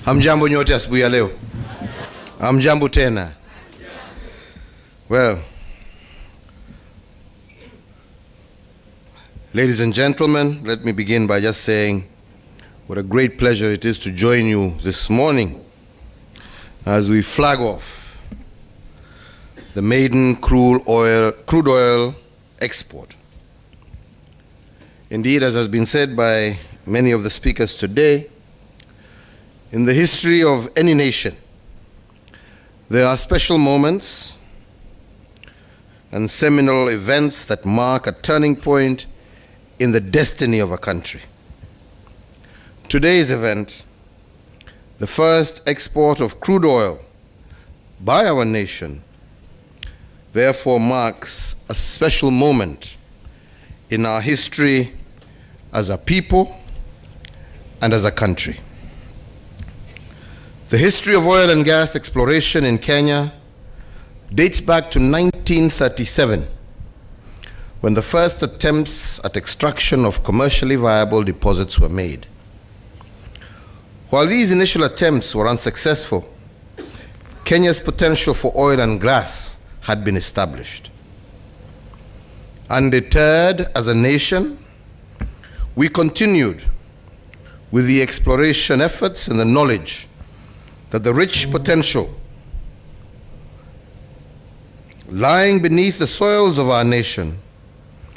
Hamjambo nyote asubuhi ya leo. Hamjambo tena. Well, ladies and gentlemen, let me begin by just saying what a great pleasure it is to join you this morning as we flag off the maiden crude oil export. Indeed, as has been said by many of the speakers today, in the history of any nation, there are special moments and seminal events that mark a turning point in the destiny of a country. Today's event, the first export of crude oil by our nation, therefore marks a special moment in our history as a people and as a country. The history of oil and gas exploration in Kenya dates back to 1937, when the first attempts at extraction of commercially viable deposits were made. While these initial attempts were unsuccessful, Kenya's potential for oil and gas had been established. Undeterred as a nation, we continued with the exploration efforts and the knowledge that the rich potential lying beneath the soils of our nation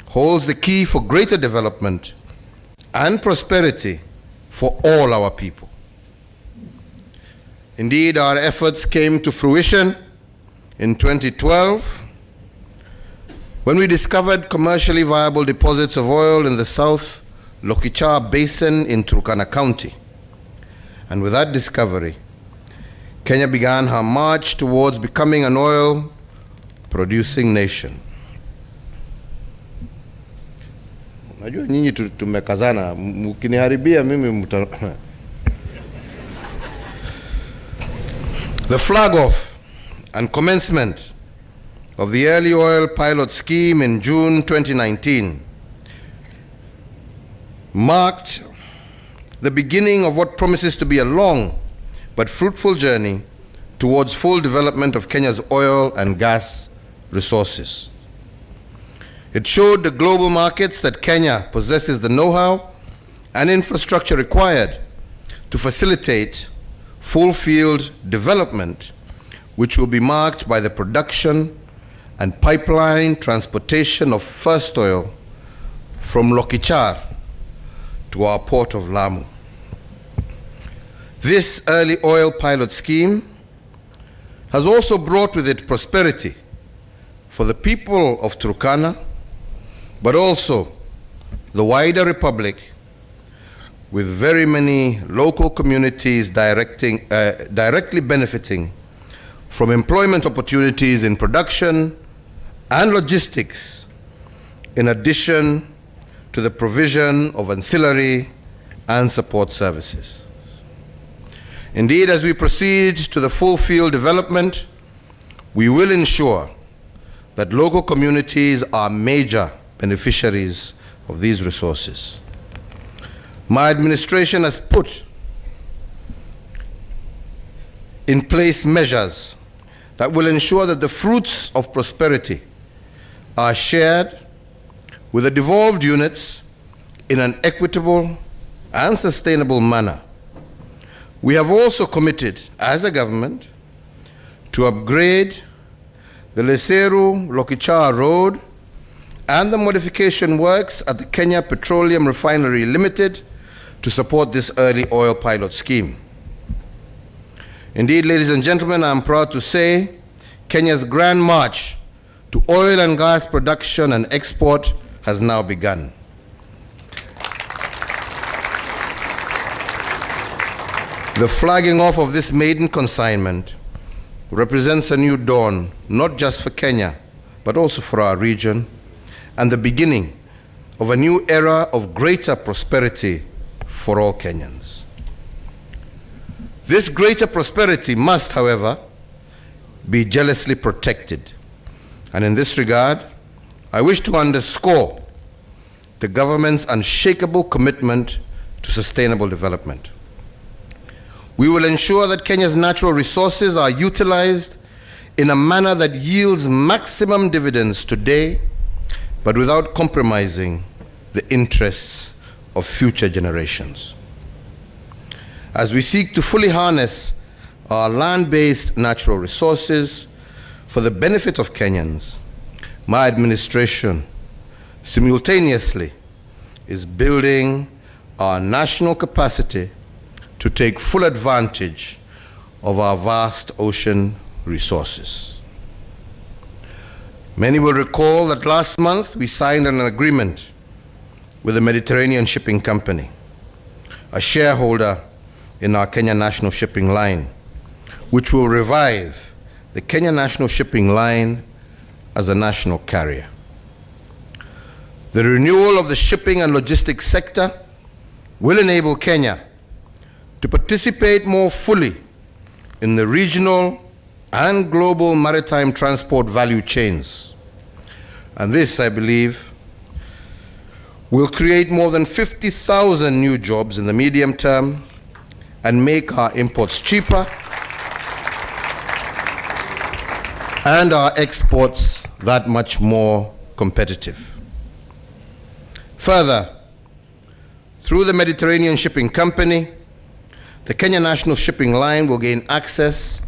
holds the key for greater development and prosperity for all our people. Indeed, our efforts came to fruition in 2012 when we discovered commercially viable deposits of oil in the South Lokichar Basin in Turkana County. And with that discovery, Kenya began her march towards becoming an oil-producing nation. Najua nyinyi tumekazana, mkiniharibia mimi The flag-off and commencement of the early oil pilot scheme in June 2019 marked the beginning of what promises to be a long but fruitful journey towards full development of Kenya's oil and gas resources. It showed the global markets that Kenya possesses the know-how and infrastructure required to facilitate full field development, which will be marked by the production and pipeline transportation of first oil from Lokichar to our port of Lamu. This early oil pilot scheme has also brought with it prosperity for the people of Turkana, but also the wider republic, with very many local communities directly benefiting from employment opportunities in production and logistics, in addition to the provision of ancillary and support services. Indeed, as we proceed to the full field development, we will ensure that local communities are major beneficiaries of these resources. My administration has put in place measures that will ensure that the fruits of prosperity are shared with the devolved units in an equitable and sustainable manner. We have also committed, as a government, to upgrade the Leseru-Lokichar Road and the modification works at the Kenya Petroleum Refinery Limited to support this early oil pilot scheme. Indeed, ladies and gentlemen, I am proud to say Kenya's grand march to oil and gas production and export has now begun. The flagging off of this maiden consignment represents a new dawn, not just for Kenya, but also for our region, and the beginning of a new era of greater prosperity for all Kenyans. This greater prosperity must, however, be jealously protected. And in this regard, I wish to underscore the government's unshakable commitment to sustainable development. We will ensure that Kenya's natural resources are utilized in a manner that yields maximum dividends today, but without compromising the interests of future generations. As we seek to fully harness our land-based natural resources for the benefit of Kenyans, my administration simultaneously is building our national capacity to take full advantage of our vast ocean resources. Many will recall that last month we signed an agreement with the Mediterranean Shipping Company, a shareholder in our Kenya National Shipping Line, which will revive the Kenya National Shipping Line as a national carrier. The renewal of the shipping and logistics sector will enable Kenya to participate more fully in the regional and global maritime transport value chains. And this, I believe, will create more than 50,000 new jobs in the medium term and make our imports cheaper and our exports that much more competitive. Further, through the Mediterranean Shipping Company, the Kenya National Shipping Line will gain access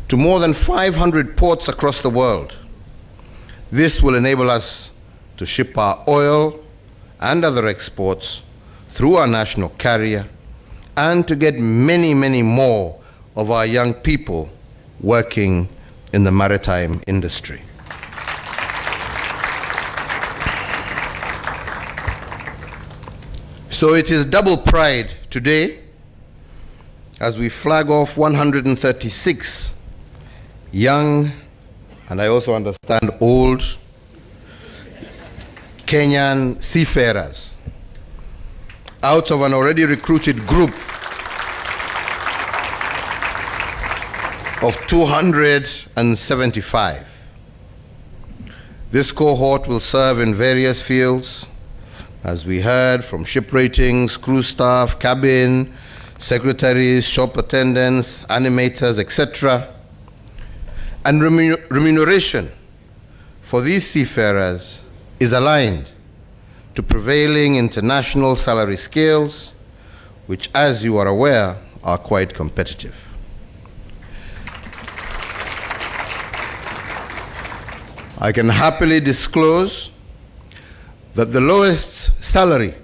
to more than 500 ports across the world. This will enable us to ship our oil and other exports through our national carrier and to get many, many more of our young people working in the maritime industry. So it is double pride today as we flag off 136 young, and I also understand old, Kenyan seafarers out of an already recruited group of 275. This cohort will serve in various fields, as we heard, from ship ratings, crew staff, cabin, secretaries, shop attendants, animators, etc. And remuneration for these seafarers is aligned to prevailing international salary scales, which, as you are aware, are quite competitive. I can happily disclose that the lowest salary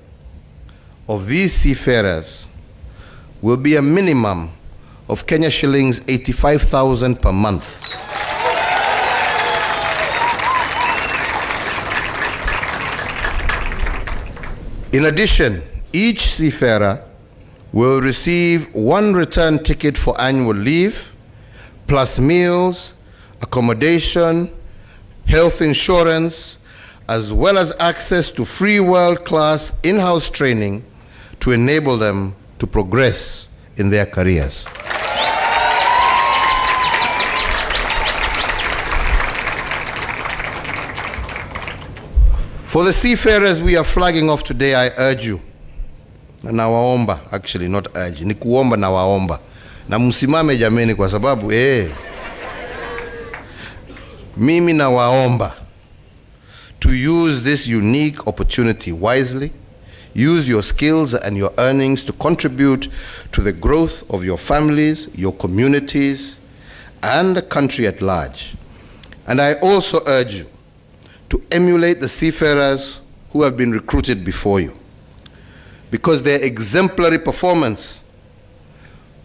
of these seafarers will be a minimum of Kenya shillings 85,000 per month. In addition, each seafarer will receive one return ticket for annual leave, plus meals, accommodation, health insurance, as well as access to free world-class in-house training to enable them to progress in their careers. For the seafarers we are flagging off today, I urge you, na nawaomba, actually not urge, ni kuomba na waomba, na msimame jameni kwa sababu mimi na waomba to use this unique opportunity wisely. Use your skills and your earnings to contribute to the growth of your families, your communities, and the country at large. And I also urge you to emulate the seafarers who have been recruited before you, because their exemplary performance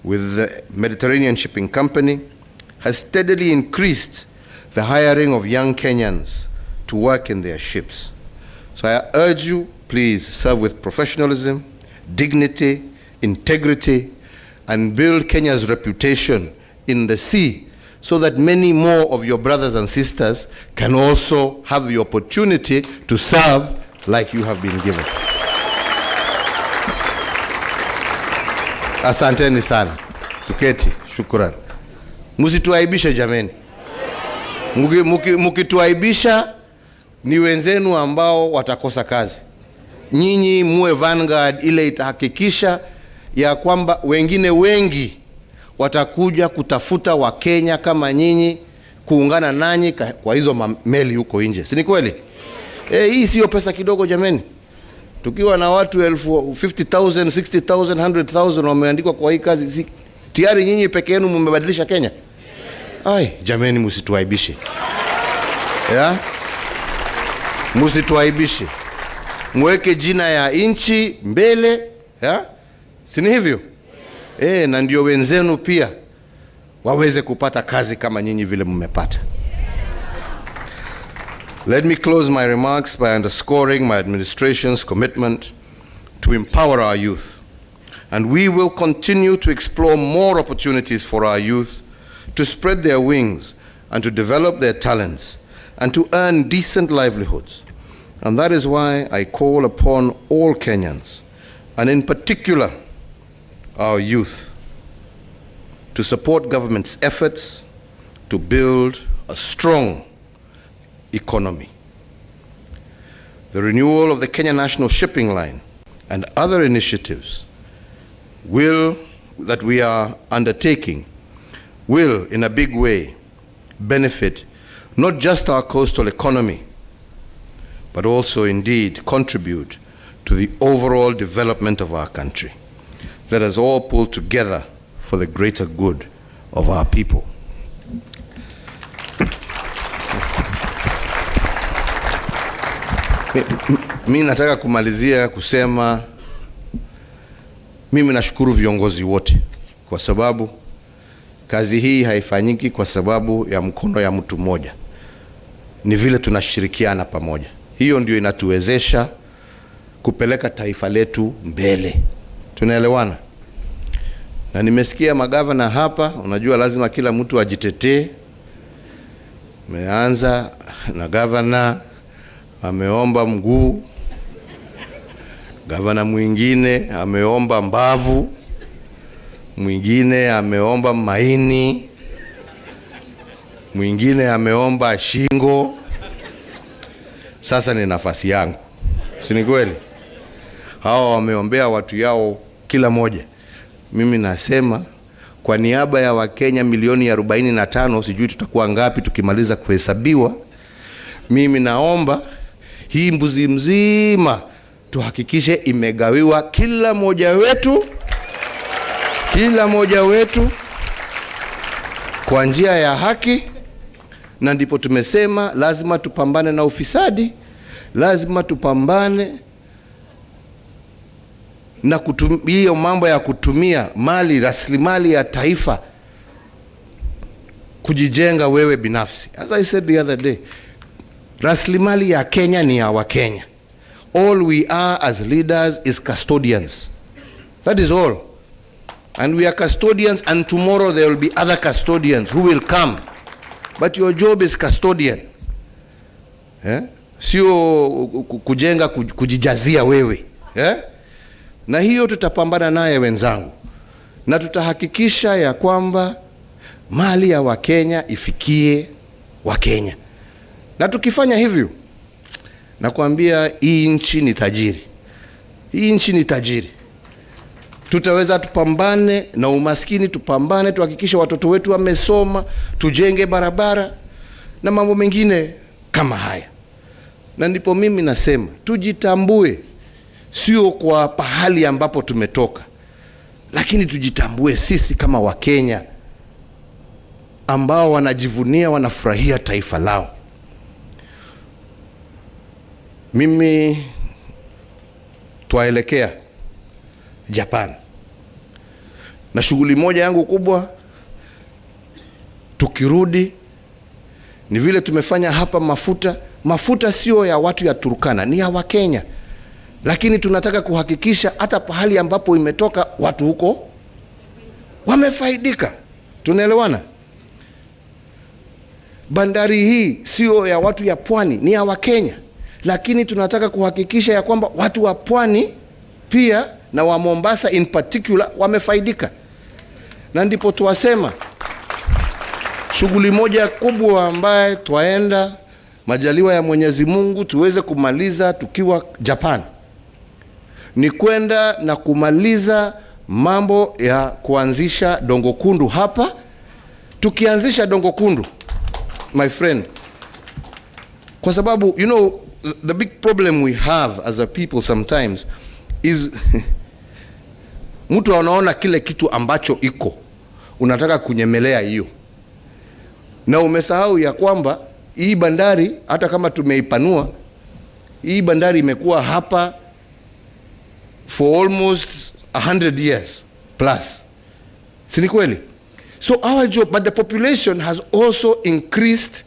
with the Mediterranean Shipping Company has steadily increased the hiring of young Kenyans to work in their ships. So I urge you, please serve with professionalism, dignity, integrity, and build Kenya's reputation in the sea so that many more of your brothers and sisters can also have the opportunity to serve like you have been given. Asanteni sana. Tuketi, shukran. Musituaibishe jameni. Mukituaibisha ni wenzenu ambao watakosa kazi. Nyinyi muwe vanguard ile itahakikisha ya kwamba wengine wengi watakuja kutafuta Wakenya kama nyinyi kuungana nanyi kwa hizo meli huko nje. Si ni kweli? Hii sio pesa kidogo jameni. Tukiwa na watu 50,000, 60,000, 100,000 wameandikwa kwa hii kazi, tayari nyinyi peke yenu mmebadilisha Kenya. Ai, jameni msituaibishe. Msituaibishe. Mweke jina ya nchi mbele, si ni hivyo? Na ndio wenzenu pia waweze kupata kazi kama nyinyi vile mmepata. Let me close my remarks by underscoring my administration's commitment to empower our youth. And we will continue to explore more opportunities for our youth to spread their wings and to develop their talents and to earn decent livelihoods. And that is why I call upon all Kenyans, and in particular our youth, to support government's efforts to build a strong economy. The renewal of the Kenya National Shipping Line and other initiatives that we are undertaking will, in a big way, benefit not just our coastal economy, but also indeed contribute to the overall development of our country. Let us all pull together for the greater good of our people. Mimi nataka kumalizia kusema mimi nashukuru viongozi wote, kwa sababu kazi hii haifanyiki kwa sababu ya mkono ya mtu mmoja. Ni vile tunashirikiana pamoja. Hiyo ndio inatuwezesha kupeleka taifa letu mbele. Tunaelewana? Na nimesikia magavana hapa, unajua lazima kila mtu ajitetee. Meanza na gavana ameomba mguu, gavana mwingine ameomba mbavu, mwingine ameomba maini, mwingine ameomba shingo. Sasa ni nafasi yangu. Si ni kweli? Hao wameombea watu yao kila moja. Mimi nasema kwa niaba ya Wakenya milioni 45, sijui tutakuwa ngapi tukimaliza kuhesabiwa, mimi naomba hii mbuzi mzima tuhakikishe imegawiwa kila moja wetu kwa njia ya haki. Na ndipo tumesema lazima tupambane na ufisadi, lazima tupambane na kutumia mambo ya kutumia rasilimali ya taifa kujijenga wewe binafsi. As I said the other day, rasilimali ya Kenya ni ya Wakenya. All we are as leaders is custodians. That is all. And we are custodians, and tomorrow there will be other custodians who will come. But your job is custodian. Sio kujenga kujijazia wewe. Na hiyo tutapambana naye wenzangu. Na tutahakikisha ya kwamba mali ya Wakenya ifikie Wakenya. Na tukifanya hivyo, nakwambia hii nchi ni tajiri. Hii nchi ni tajiri. Tutaweza tupambane na umaskini, tupambane tuhakikishe watoto wetu wamesoma, tujenge barabara na mambo mengine kama haya. Na ndipo mimi nasema tujitambue, sio kwa pahali ambapo tumetoka, lakini tujitambue sisi kama Wakenya ambao wanajivunia, wanafurahia taifa lao. Mimi twaelekea Japan. Na shughuli moja yangu kubwa tukirudi ni vile tumefanya hapa mafuta. Mafuta sio ya watu ya Turkana, ni ya Wakenya. Lakini tunataka kuhakikisha hata pahali ambapo imetoka watu huko wamefaidika. Tunaelewana? Bandari hii sio ya watu ya pwani, ni ya Wakenya. Lakini tunataka kuhakikisha ya kwamba watu wa pwani pia na wa Mombasa in particular wamefaidika. Na ndipo tuwasema shughuli moja kubwa ambaye twaenda majaliwa ya Mwenyezi Mungu tuweze kumaliza tukiwa Japan ni kwenda na kumaliza mambo ya kuanzisha Dongo Kundu hapa. Tukianzisha Dongo Kundu, my friend, kwa sababu, you know, the big problem we have as a people sometimes is mtu anaona kile kitu ambacho iko, unataka kunyemelea hiyo, na umesahau ya kwamba hii bandari, hata kama tumeipanua, hii bandari imekuwa hapa for almost 100 years plus. Si ni kweli? So our job, but the population has also increased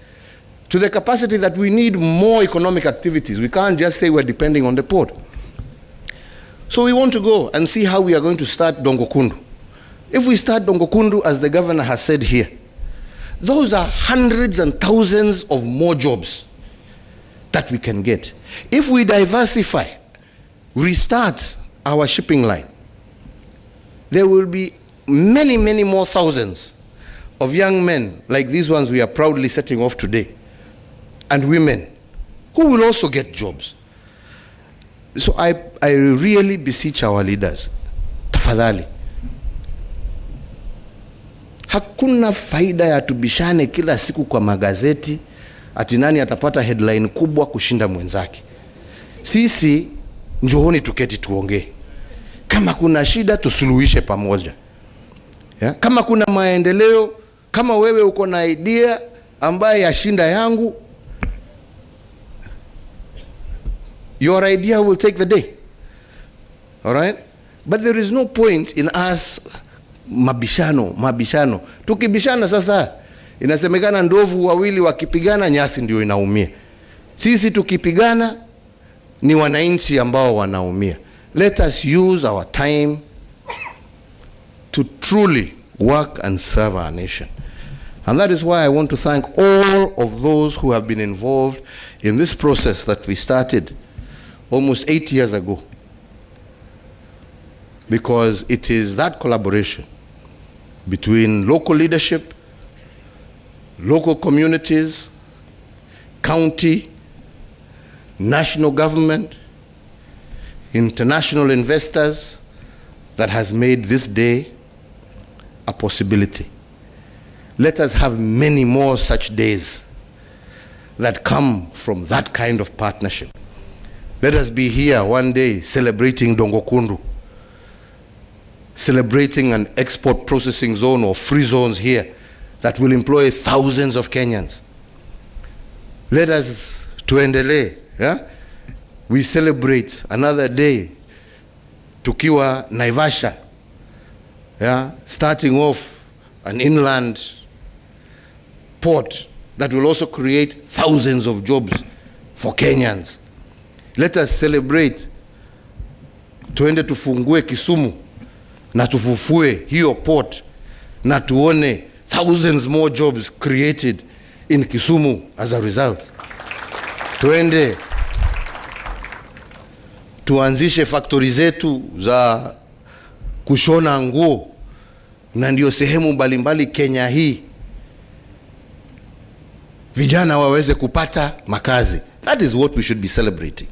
to the capacity that we need more economic activities. We can't just say we're depending on the port. So we want to go and see how we are going to start Dongo Kundu. If we start Dongo Kundu, as the governor has said here, those are hundreds and thousands of more jobs that we can get. If we diversify, restart our shipping line, there will be many, many more thousands of young men like these ones we are proudly setting off today, and women who will also get jobs. So I really beseech our leaders, tafadhali, hakuna faida ya tubishane kila siku kwa magazeti ati nani atapata headline kubwa kushinda mwenzake. Sisi njooni tuketi tuongee. Kama kuna shida tusuluhishe pamoja. Yeah? Kama kuna maendeleo, kama wewe uko na idea ambaye yashinda yangu, your idea will take the day. All right? But there is no point in us mabishano. Tukibishana sasa, inasemekana ndovu wawili wakipigana nyasi ndio inaumia. Sisi tukipigana ni wananchi ambao wanaumia. Let us use our time to truly work and serve our nation. And that is why I want to thank all of those who have been involved in this process that we started almost 8 years ago. Because it is that collaboration between local leadership, local communities, county, national government, international investors that has made this day a possibility. Let us have many more such days that come from that kind of partnership. Let us be here one day celebrating Dongo Kundu, celebrating an export processing zone or free zones here that will employ thousands of Kenyans. Let us tuendelee, yeah? We celebrate another day tukiwa Naivasha, yeah? Starting off an inland port that will also create thousands of jobs for Kenyans. Let us celebrate tuende tufungue Kisumu na tufufue hiyo port na tuone thousands more jobs created in Kisumu as a result. Tuende tuanzishe factory zetu za kushona nguo, na ndio sehemu mbalimbali Kenya hii vijana waweze kupata makazi. That is what we should be celebrating.